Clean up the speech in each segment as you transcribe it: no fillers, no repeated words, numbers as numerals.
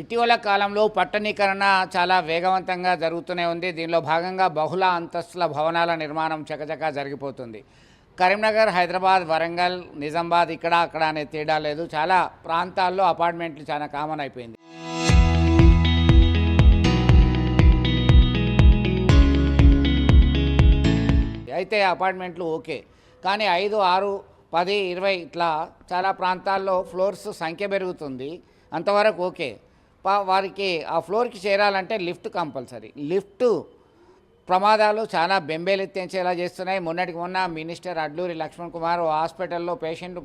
ఇటీవల కాలంలో పట్టణీకరణ చాలా వేగవంతంగా జరుగుతూనే ఉంది. దీనిలో భాగంగా బహుళ అంతస్తుల భవనాల నిర్మాణం చకచకా జరిగిపోతుంది. కరీంనగర్, హైదరాబాద్, వరంగల్, నిజామాబాద్ ఇక్కడ అక్కడ అనే తేడా లేదు. చాలా ప్రాంతాల్లో అపార్ట్మెంట్లు చాలా కామన్ అయిపోయింది. అయితే అపార్ట్మెంట్లు ఓకే, కానీ 5, 6, 10, 20 ఇట్లా చాలా ప్రాంతాల్లో ఫ్లోర్స్ సంఖ్య పెరుగుతుంది. అంతవరకు ఓకే. వారికి ఆ ఫ్లోర్కి చేరాలంటే లిఫ్ట్ కంపల్సరీ. లిఫ్ట్ ప్రమాదాలు చాలా బెంబేలెత్తించేలా చేస్తున్నాయి. మొన్నటికి మొన్న మినిస్టర్ అడ్లూరి లక్ష్మణ్ కుమార్ హాస్పిటల్లో పేషెంట్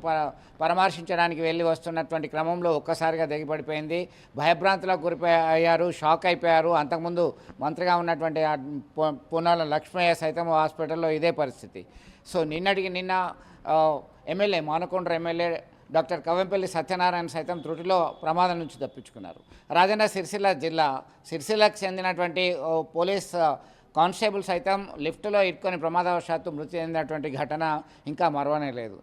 పరామర్శించడానికి వెళ్ళి వస్తున్నటువంటి క్రమంలో ఒక్కసారిగా దిగిపడిపోయింది. భయభ్రాంతులకు గురిపోయారు, షాక్ అయిపోయారు. అంతకుముందు మంత్రిగా ఉన్నటువంటి పూనాల లక్ష్మయ్య సైతం హాస్పిటల్లో ఇదే పరిస్థితి. సో నిన్నటికి నిన్న MLA Manakonda MLA doctor Kavampalli Satyanarayana సైతం త్రుటిలో ప్రమాదం నుంచి తప్పించుకున్నారు. రాజన్న సిరిసిల్ల జిల్లా సిరిసిల్లకు చెందినటువంటి పోలీస్ కానిస్టేబుల్ సైతం లిఫ్ట్లో ఇరుక్కొని ప్రమాదవశాత్తు మృతి చెందినటువంటి ఘటన ఇంకా మరవనే లేదు.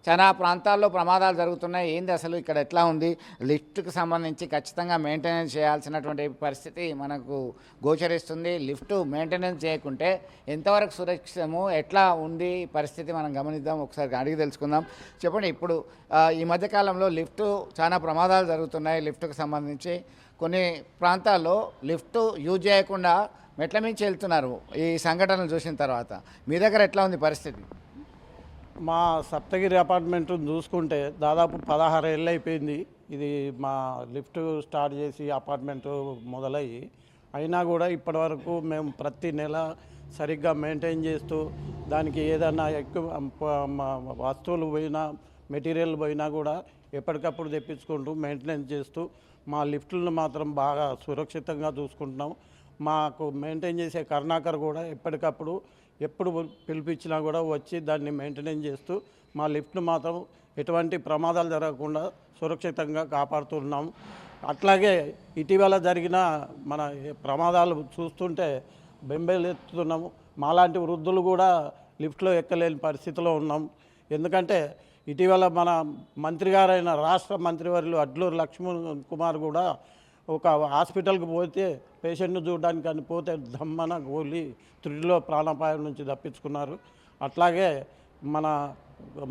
చాలా ప్రాంతాల్లో ప్రమాదాలు జరుగుతున్నాయి. ఏంది అసలు ఇక్కడ ఎట్లా ఉంది? లిఫ్ట్కి సంబంధించి ఖచ్చితంగా మెయింటెనెన్స్ చేయాల్సినటువంటి పరిస్థితి మనకు గోచరిస్తుంది. లిఫ్ట్ మెయింటెనెన్స్ చేయకుంటే ఎంతవరకు సురక్షితము, ఎట్లా ఉంది పరిస్థితి మనం గమనిద్దాం, ఒకసారి అడిగి తెలుసుకుందాం. చెప్పండి, ఇప్పుడు ఈ మధ్యకాలంలో లిఫ్ట్ చాలా ప్రమాదాలు జరుగుతున్నాయి. లిఫ్ట్కి సంబంధించి కొన్ని ప్రాంతాల్లో లిఫ్ట్ యూజ్ చేయకుండా మెట్ల మించి వెళ్తున్నారు. ఈ సంఘటనలు చూసిన తర్వాత మీ దగ్గర ఎట్లా ఉంది పరిస్థితి? మా సప్తగిరి అపార్ట్మెంట్ చూసుకుంటే దాదాపు 16 ఏళ్ళు అయిపోయింది. ఇది మా లిఫ్ట్ స్టార్ట్ చేసి అపార్ట్మెంట్ మొదలయ్యి అయినా కూడా ఇప్పటివరకు మేము ప్రతి నెల సరిగ్గా మెయింటైన్ చేస్తూ దానికి ఏదైనా ఎక్కువ వస్తువులు పోయినా మెటీరియల్ పోయినా కూడా ఎప్పటికప్పుడు తెప్పించుకుంటూ మెయింటెనెన్స్ చేస్తూ మా లిఫ్ట్లను మాత్రం బాగా సురక్షితంగా చూసుకుంటున్నాం. మాకు మెయింటైన్ చేసే కరుణాకర్ కూడా ఎప్పటికప్పుడు ఎప్పుడు పిలిపించినా కూడా వచ్చి దాన్ని మెయింటెనెన్స్ చేస్తూ మా లిఫ్ట్ను మాత్రం ఎటువంటి ప్రమాదాలు జరగకుండా సురక్షితంగా కాపాడుతున్నాం. అట్లాగే ఇటీవల జరిగిన మన ప్రమాదాలు చూస్తుంటే బెంబేలెత్తుతున్నాము. మాలాంటి వృద్ధులు కూడా లిఫ్ట్లో ఎక్కలేని పరిస్థితిలో ఉన్నాం. ఎందుకంటే ఇటీవల మన మంత్రి గారైన రాష్ట్ర మంత్రివర్యులు అడ్లూరి లక్ష్మణ్ కుమార్ కూడా ఒక హాస్పిటల్కి పోతే పేషెంట్ను చూడడానికి అని పోతే దమ్మన గోలి త్రుటిలో ప్రాణాపాయం నుంచి తప్పించుకున్నారు. అట్లాగే మన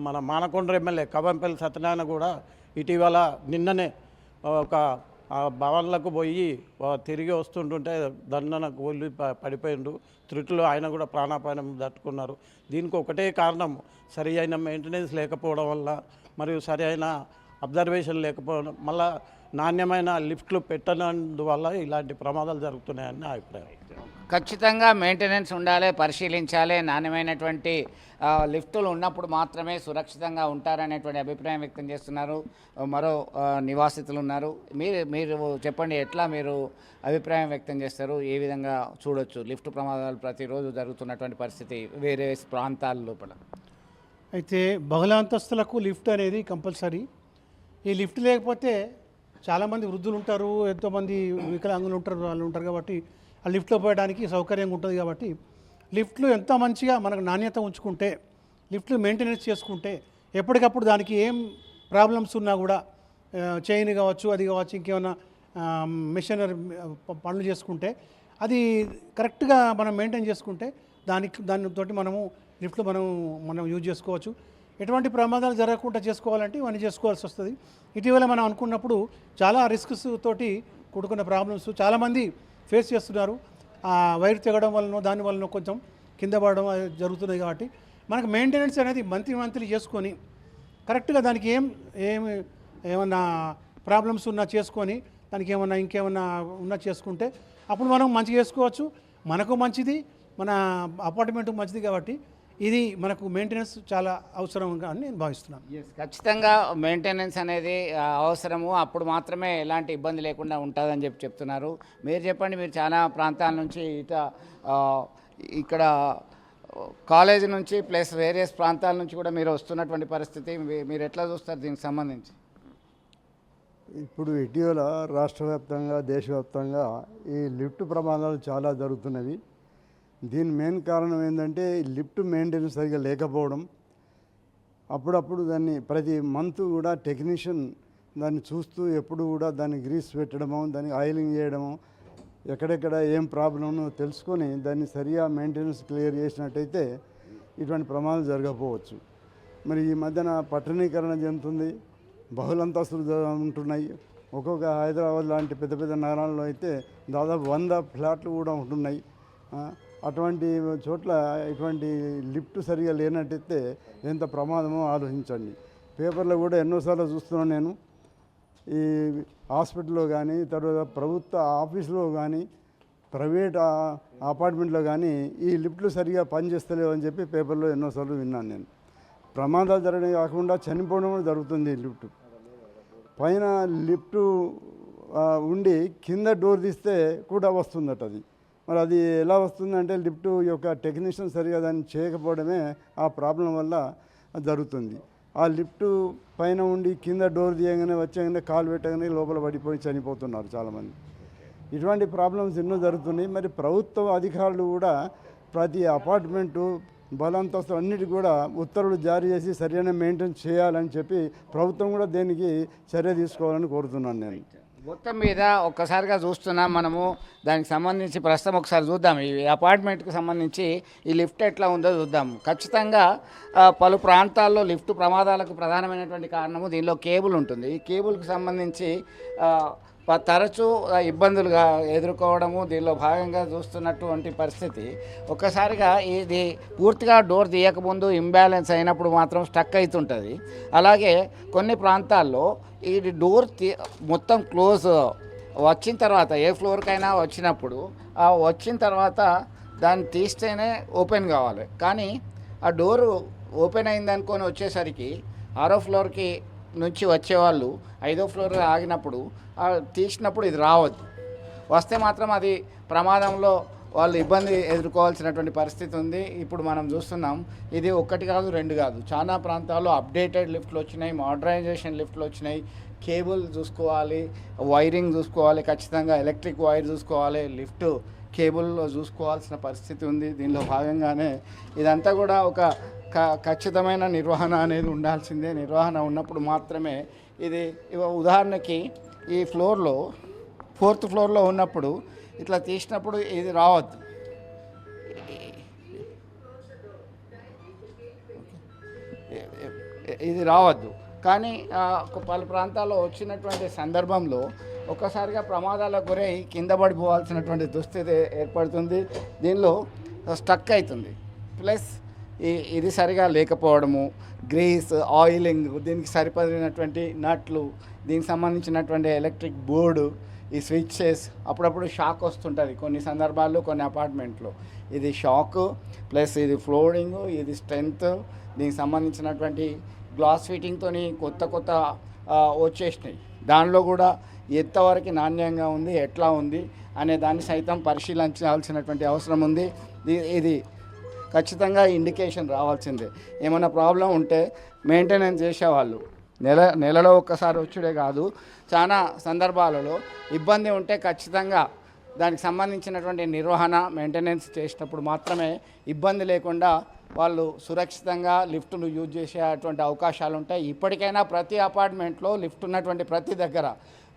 మన మానకొండ ఎమ్మెల్యే కవంపల్లి సత్యనారాయణ కూడా ఇటీవల నిన్ననే ఒక భవన్లకు పోయి తిరిగి వస్తుంటుంటే దండన గోలి పడిపోయిండు. త్రుటిలో ఆయన కూడా ప్రాణాపాయం తట్టుకున్నారు. దీనికి ఒకటే కారణం, సరి అయిన మెయింటెనెన్స్ లేకపోవడం వల్ల మరియు సరి అయిన అబ్జర్వేషన్ లేకపోవడం, మళ్ళీ నాణ్యమైన లిఫ్ట్లు పెట్టనందువల్ల ఇలాంటి ప్రమాదాలు జరుగుతున్నాయని నా అభిప్రాయం. ఖచ్చితంగా మెయింటెనెన్స్ ఉండాలి, పరిశీలించాలి. నాణ్యమైనటువంటి లిఫ్టులు ఉన్నప్పుడు మాత్రమే సురక్షితంగా ఉంటారనేటువంటి అభిప్రాయం వ్యక్తం చేస్తున్నారు మరో నివాసితులు ఉన్నారు. మీరు చెప్పండి, ఎట్లా మీరు అభిప్రాయం వ్యక్తం చేస్తారు? ఏ విధంగా చూడొచ్చు లిఫ్ట్ ప్రమాదాలు ప్రతిరోజు జరుగుతున్నటువంటి పరిస్థితి వేరే ప్రాంతాల లోపల? అయితే బహుళ అంతస్తులకు లిఫ్ట్ అనేది కంపల్సరీ. ఈ లిఫ్ట్ లేకపోతే చాలామంది వృద్ధులు ఉంటారు, ఎంతోమంది వికలాంగులు ఉంటారు, వాళ్ళు ఉంటారు. కాబట్టి ఆ లిఫ్ట్లో పోయడానికి సౌకర్యంగా ఉంటుంది. కాబట్టి లిఫ్ట్లు ఎంత మంచిగా మనకు నాణ్యత ఉంచుకుంటే, లిఫ్ట్లు మెయింటెనెన్స్ చేసుకుంటే, ఎప్పటికప్పుడు దానికి ఏం ప్రాబ్లమ్స్ ఉన్నా కూడా చైన్ కావచ్చు, అది కావచ్చు, ఇంకేమైనా మిషనరీ పనులు చేసుకుంటే అది కరెక్ట్గా మనం మెయింటైన్ చేసుకుంటే దానితోటి మనము లిఫ్ట్లు మనం యూజ్ చేసుకోవచ్చు. ఎటువంటి ప్రమాదాలు జరగకుండా చేసుకోవాలంటే ఇవన్నీ చేసుకోవాల్సి వస్తుంది. ఇటీవల మనం అనుకున్నప్పుడు చాలా రిస్క్స్ తోటి కూడుకున్న ప్రాబ్లమ్స్ చాలామంది ఫేస్ చేస్తున్నారు. వైర్ తెగడం వలన దాని వలన కొంచెం కింద పడడం జరుగుతున్నాయి. కాబట్టి మనకు మెయింటెనెన్స్ అనేది మంత్లీ చేసుకొని కరెక్ట్గా దానికి ఏమన్నా ప్రాబ్లమ్స్ ఉన్నా చేసుకొని, దానికి ఇంకేమన్నా ఉన్నా చేసుకుంటే అప్పుడు మనం మంచిగా చేసుకోవచ్చు. మనకు మంచిది, మన అపార్ట్మెంట్కు మంచిది. కాబట్టి ఇది మనకు మెయింటెనెన్స్ చాలా అవసరంగా అని నేను భావిస్తున్నాను. ఖచ్చితంగా మెయింటెనెన్స్ అనేది అవసరము. అప్పుడు మాత్రమే ఎలాంటి ఇబ్బంది లేకుండా ఉంటుందని చెప్తున్నారు. మీరు చెప్పండి, మీరు చాలా ప్రాంతాల నుంచి ఇక్కడ కాలేజీ నుంచి ప్లస్ వేరియస్ ప్రాంతాల నుంచి కూడా మీరు వస్తున్నటువంటి పరిస్థితి, మీరు ఎట్లా చూస్తారు దీనికి సంబంధించి? ఇప్పుడు ఇటీవల రాష్ట్ర వ్యాప్తంగా దేశవ్యాప్తంగా ఈ లిఫ్ట్ ప్రమాదాలు చాలా జరుగుతున్నవి. దీని మెయిన్ కారణం ఏంటంటే లిఫ్ట్ మెయింటెనెన్స్ సరిగా లేకపోవడం. అప్పుడప్పుడు దాన్ని ప్రతి మంత్ కూడా టెక్నీషియన్ దాన్ని చూస్తూ ఎప్పుడు కూడా దాన్ని గ్రీస్ పెట్టడము, దాన్ని ఆయిలింగ్ చేయడము, ఎక్కడెక్కడ ఏం ప్రాబ్లమ్ను తెలుసుకొని దాన్ని సరిగా మెయింటెనెన్స్ క్లియర్ చేసినట్టయితే ఇటువంటి ప్రమాదాలు జరగకపోవచ్చు. మరి ఈ మధ్యన పట్టణీకరణ చెందుతుంది, బహుళంతస్తులు ఉంటున్నాయి. ఒక్కొక్క హైదరాబాద్ లాంటి పెద్ద పెద్ద నగరాల్లో అయితే దాదాపు 100 ఫ్లాట్లు కూడా ఉంటున్నాయి. అటువంటి చోట్ల ఇటువంటి లిఫ్ట్ సరిగా లేనట్టయితే ఎంత ప్రమాదమో ఆలోచించండి. పేపర్లో కూడా ఎన్నోసార్లు చూస్తున్నాను నేను. ఈ హాస్పిటల్లో కానీ, తర్వాత ప్రభుత్వ ఆఫీసులో కానీ, ప్రైవేట్ అపార్ట్మెంట్లో కానీ ఈ లిఫ్ట్లు సరిగా పనిచేస్తలేవు అని చెప్పి పేపర్లో ఎన్నోసార్లు విన్నాను నేను. ప్రమాదాలు జరగడం కాకుండా చనిపోవడం కూడా జరుగుతుంది. లిఫ్ట్ పైన లిఫ్ట్ ఉండి కింద డోర్ తీస్తే కూడా వస్తుందట అది. మరి అది ఎలా వస్తుందంటే లిఫ్ట్ యొక్క టెక్నీషియన్ సరిగా దాన్ని చేయకపోవడమే ఆ ప్రాబ్లం వల్ల జరుగుతుంది. ఆ లిఫ్ట్ పైన ఉండి కింద డోర్ తీయగానే వచ్చేగానే కాలు పెట్టగానే లోపల పడిపోయి చనిపోతున్నారు చాలామంది. ఇటువంటి ప్రాబ్లమ్స్ ఎన్నో జరుగుతున్నాయి. మరి ప్రభుత్వ అధికారులు కూడా ప్రతి అపార్ట్మెంటు బలాంతస్తులు అన్నిటికీ కూడా ఉత్తర్వులు జారీ చేసి సరైన మెయింటైన్ చేయాలని చెప్పి ప్రభుత్వం కూడా దీనికి చర్య తీసుకోవాలని కోరుతున్నాను నేను. మొత్తం మీద ఒక్కసారిగా చూస్తున్నాం మనము. దానికి సంబంధించి ప్రస్తుతం ఒకసారి చూద్దాం. ఈ అపార్ట్మెంట్కి సంబంధించి ఈ లిఫ్ట్ ఎట్లా ఉందో చూద్దాం. ఖచ్చితంగా పలు ప్రాంతాల్లో లిఫ్ట్ ప్రమాదాలకు ప్రధానమైనటువంటి కారణము దీనిలో కేబుల్ ఉంటుంది. ఈ కేబుల్కి సంబంధించి తరచూ ఇబ్బందులుగా ఎదుర్కోవడము దీనిలో భాగంగా చూస్తున్నటువంటి పరిస్థితి. ఒక్కసారిగా ఇది పూర్తిగా డోర్ తీయకముందు ఇంబ్యాలెన్స్ అయినప్పుడు మాత్రం స్టక్ అవుతుంటుంది. అలాగే కొన్ని ప్రాంతాల్లో ఈ డోర్ మొత్తం క్లోజ్ వచ్చిన తర్వాత ఏ ఫ్లోర్కైనా వచ్చినప్పుడు వచ్చిన తర్వాత దాన్ని తీస్తేనే ఓపెన్ కావాలి. కానీ ఆ డోరు ఓపెన్ అయిందనుకొని వచ్చేసరికి 6వ ఫ్లోర్కి నుంచి వచ్చేవాళ్ళు 5వ ఫ్లోర్ ఆగినప్పుడు తీసినప్పుడు ఇది రావద్దు. వస్తే మాత్రం అది ప్రమాదంలో వాళ్ళు ఇబ్బంది ఎదుర్కోవాల్సినటువంటి పరిస్థితి ఉంది. ఇప్పుడు మనం చూస్తున్నాం ఇది ఒక్కటి కాదు, 2 కాదు, చాలా ప్రాంతాల్లో అప్డేటెడ్ లిఫ్ట్లు వచ్చినాయి, మోడరైజేషన్ లిఫ్ట్లు వచ్చినాయి. కేబుల్ చూసుకోవాలి, వైరింగ్ చూసుకోవాలి, ఖచ్చితంగా ఎలక్ట్రిక్ వైర్ చూసుకోవాలి, లిఫ్ట్ కేబుల్లో చూసుకోవాల్సిన పరిస్థితి ఉంది. దీనిలో భాగంగానే ఇదంతా కూడా ఒక ఖచ్చితమైన నిర్వహణ అనేది ఉండాల్సిందే. నిర్వహణ ఉన్నప్పుడు మాత్రమే ఇది. ఉదాహరణకి ఈ ఫ్లోర్లో 4th ఫ్లోర్లో ఉన్నప్పుడు ఇట్లా తీసినప్పుడు ఇది రావద్దు. ఇది రావద్దు. కానీ పలు ప్రాంతాల్లో వచ్చినటువంటి సందర్భంలో ఒక్కసారిగా ప్రమాదాలకు గురై కింద పడిపోవాల్సినటువంటి దుస్థితి ఏర్పడుతుంది. దీనిలో స్టక్ అవుతుంది. ప్లస్ ఇది సరిగా లేకపోవడము, గ్రీస్, ఆయిలింగ్, దీనికి సరిపడినటువంటి నట్లు, దీనికి సంబంధించినటువంటి ఎలక్ట్రిక్ బోర్డు, ఈ స్విచ్చెస్ అప్పుడప్పుడు షాక్ వస్తుంటుంది కొన్ని సందర్భాల్లో కొన్ని అపార్ట్మెంట్లో. ఇది షాకు ప్లస్ ఇది ఫ్లోరింగ్, ఇది స్ట్రెంత్, దీనికి సంబంధించినటువంటి గ్లాస్ ఫిట్టింగ్తో కొత్త వచ్చేసినాయి. దానిలో కూడా ఎంతవరకు నాణ్యంగా ఉంది, ఎట్లా ఉంది అనే దాన్ని సైతం పరిశీలించాల్సినటువంటి అవసరం ఉంది. ఇది ఖచ్చితంగా ఇండికేషన్ రావాల్సిందే. ఏమైనా ప్రాబ్లం ఉంటే మెయింటెనెన్స్ చేసేవాళ్ళు నెలలో ఒక్కసారి వచ్చుడే కాదు, చాలా సందర్భాలలో ఇబ్బంది ఉంటే ఖచ్చితంగా దానికి సంబంధించినటువంటి నిర్వహణ మెయింటెనెన్స్ చేసినప్పుడు మాత్రమే ఇబ్బంది లేకుండా వాళ్ళు సురక్షితంగా లిఫ్ట్ను యూజ్ చేసేటువంటి అవకాశాలు ఉంటాయి. ఇప్పటికైనా ప్రతి అపార్ట్మెంట్లో లిఫ్ట్ ఉన్నటువంటి ప్రతి దగ్గర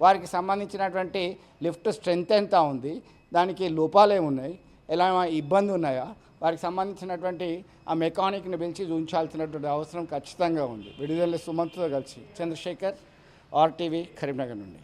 వారికి సంబంధించినటువంటి లిఫ్ట్ స్ట్రెంత్ ఎంత ఉంది, దానికి లోపాలు ఏమున్నాయి, ఎలా ఇబ్బంది ఉన్నాయా, వారికి సంబంధించినటువంటి ఆ మెకానిక్ని పిలిచి ఉంచాల్సినటువంటి అవసరం ఖచ్చితంగా ఉంది. విడుదల సుమంత్తో కలిసి చంద్రశేఖర్, RTV, కరీంనగర్ నుండి.